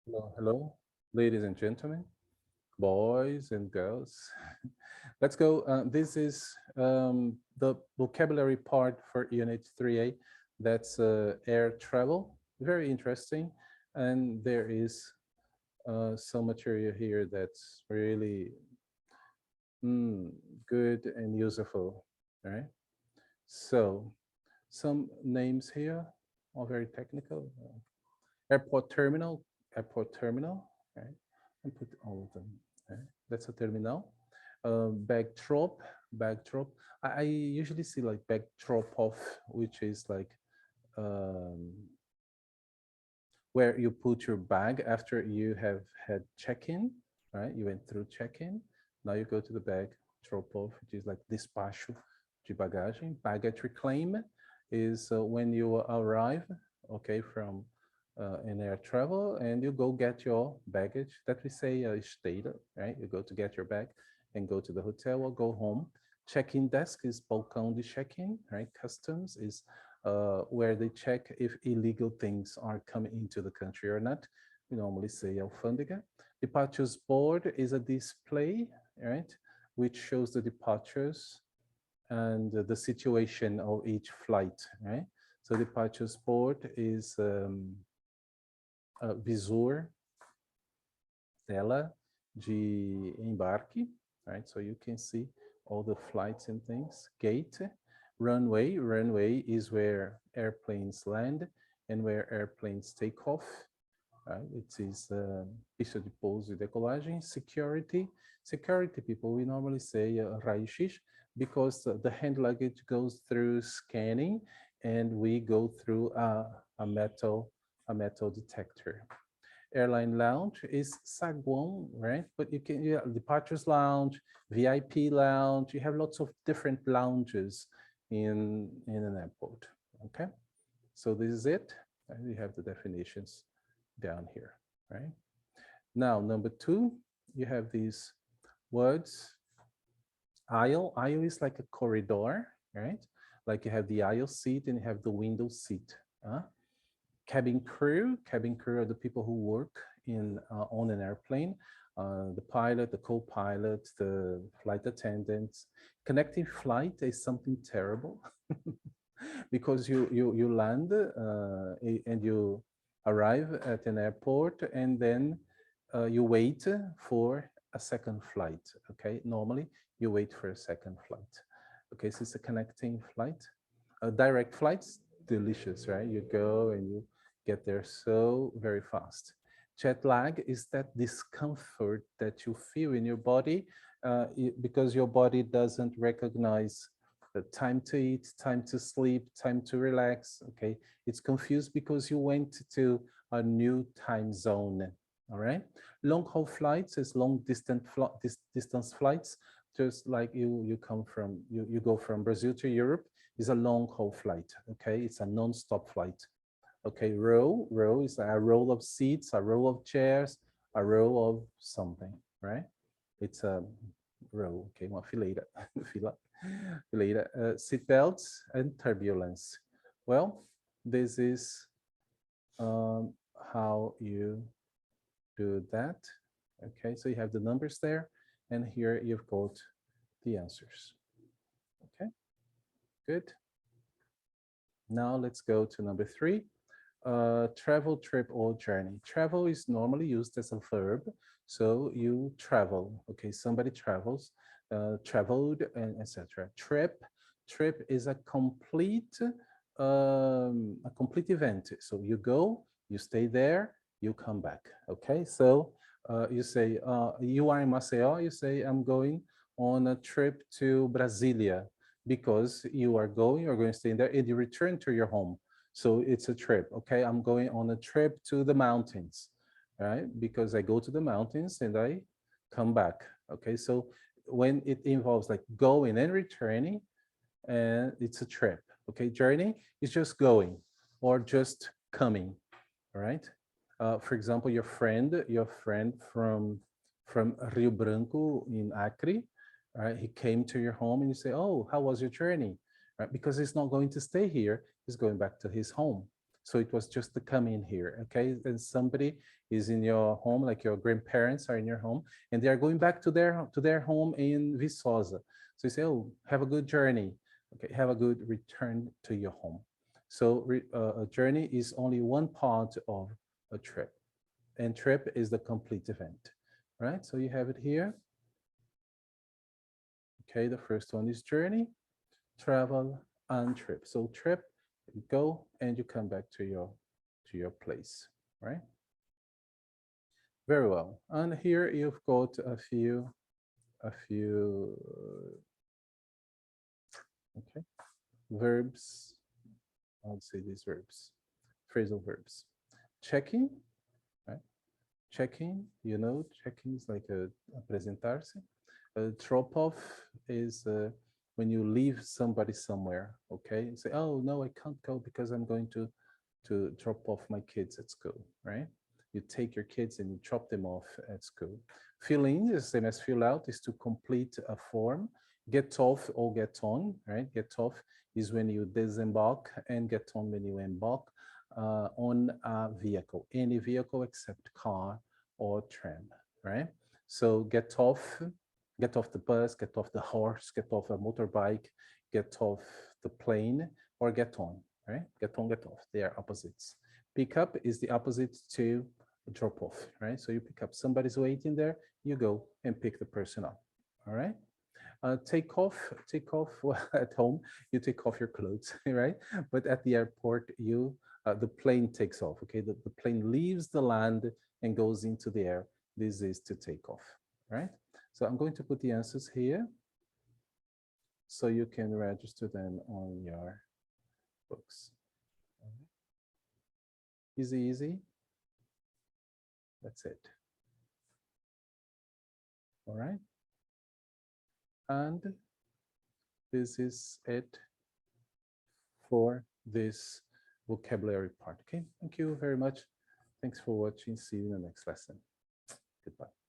Hello, hello, ladies and gentlemen, boys and girls. Let's go. This is the vocabulary part for Unit 3A. That's air travel. Very interesting. And there is some material here that's really mm, good and useful. All right. So some names here are very technical. Airport terminal, airport terminal, right? And put all of them. Right? That's a terminal. Backdrop, backdrop. I usually see like backdrop off, which is like um, where you put your bag after you have had check-in, right? You went through check-in. Now you go to the bag drop off, which is like despacho de bagagem. Baggage reclaim is when you arrive, okay, from in air travel and you go get your baggage that we say esteira, right? You go to get your bag and go to the hotel or go home. Check-in desk is balcão de check-in, right? Customs is where they check if illegal things are coming into the country or not. We normally say alfândega. Departures board is a display, right, which shows the departures and the situation of each flight, right? So departures board is visor, tela de embarque, right? So you can see all the flights and things. Gate, runway. Runway is where airplanes land and where airplanes take off. Right? It is pista de pouso e decolagem. Security. Security people, we normally say raio-x because the hand luggage goes through scanning and we go through a metal detector. Airline lounge is saguão, right? But you can, yeah, departures lounge, VIP lounge. You have lots of different lounges in an airport. Okay, so this is it. And we have the definitions down here, right? Now, number two, you have these words. Aisle. Aisle is like a corridor, right? Like you have the aisle seat and you have the window seat. Cabin crew. Cabin crew are the people who work in on an airplane. The pilot, the co-pilot, the flight attendants. Connecting flight is something terrible because you land and you arrive at an airport and then you wait for a second flight. Okay, normally you wait for a second flight. Okay, so it's a connecting flight. Direct flights, delicious, right? You go and you get there so very fast. Jet lag is that discomfort that you feel in your body because your body doesn't recognize the time to eat, time to sleep, time to relax. Okay, it's confused because you went to a new time zone. All right, long haul flights is long distance flights. Just like you come from you go from Brazil to Europe is a long haul flight. Okay, it's a non-stop flight. Okay, row is a row of seats, a row of chairs, a row of something, right? It's a row. Okay, uma fileira, fileira. Seat belts and turbulence. Well, this is how you do that. Okay, so you have the numbers there, and here you've got the answers. Okay, good. Now let's go to number three. Travel, trip, or journey. Travel is normally used as a verb. So you travel, okay, somebody travels, traveled, and etc. Trip is a complete event. So you go, you stay there, you come back, okay? So you say, you are in Maceió, you say, I'm going on a trip to Brasilia because you're going to stay there and you return to your home. So it's a trip, okay? I'm going on a trip to the mountains, right? Because I go to the mountains and I come back, okay? So when it involves like going and returning, and it's a trip, okay? Journey is just going or just coming, all right? For example, your friend from Rio Branco in Acre, right? He came to your home and you say, oh, how was your journey? Right? Because he's not going to stay here, he's going back to his home. So it was just to come in here, okay? And somebody is in your home, like your grandparents are in your home, and they are going back to their home in Viçosa. So you say, oh, have a good journey. Okay, have a good return to your home. So a journey is only one part of a trip, and trip is the complete event, right? So you have it here. Okay, the first one is journey, travel, and trip. So trip, you go and you come back to your place, right? Very well. And here you've got a few, okay, verbs. I'll say these verbs, phrasal verbs. Checking, right? Checking, you know, checking is like a presentarse. Drop off is when you leave somebody somewhere, okay? You say, oh, no, I can't go because I'm going to drop off my kids at school, right? You take your kids and you drop them off at school. Fill in is the same as fill out, is to complete a form. Get off or get on, right? Get off is when you disembark, and get on when you embark on a vehicle, any vehicle except car or tram, right? So get off the bus, get off the horse, get off a motorbike, get off the plane, or get on, right? Get on, get off. They are opposites. Pick up is the opposite to drop off, right? So you pick up, somebody's waiting there, you go and pick the person up, all right? Take off well, at home, you take off your clothes, right? But at the airport, the plane takes off, okay? The plane leaves the land and goes into the air. This is to take off, right? So I'm going to put the answers here so you can register them on your books. Easy, easy. That's it. All right. And this is it for this vocabulary part. Okay, thank you very much. Thanks for watching. See you in the next lesson. Goodbye.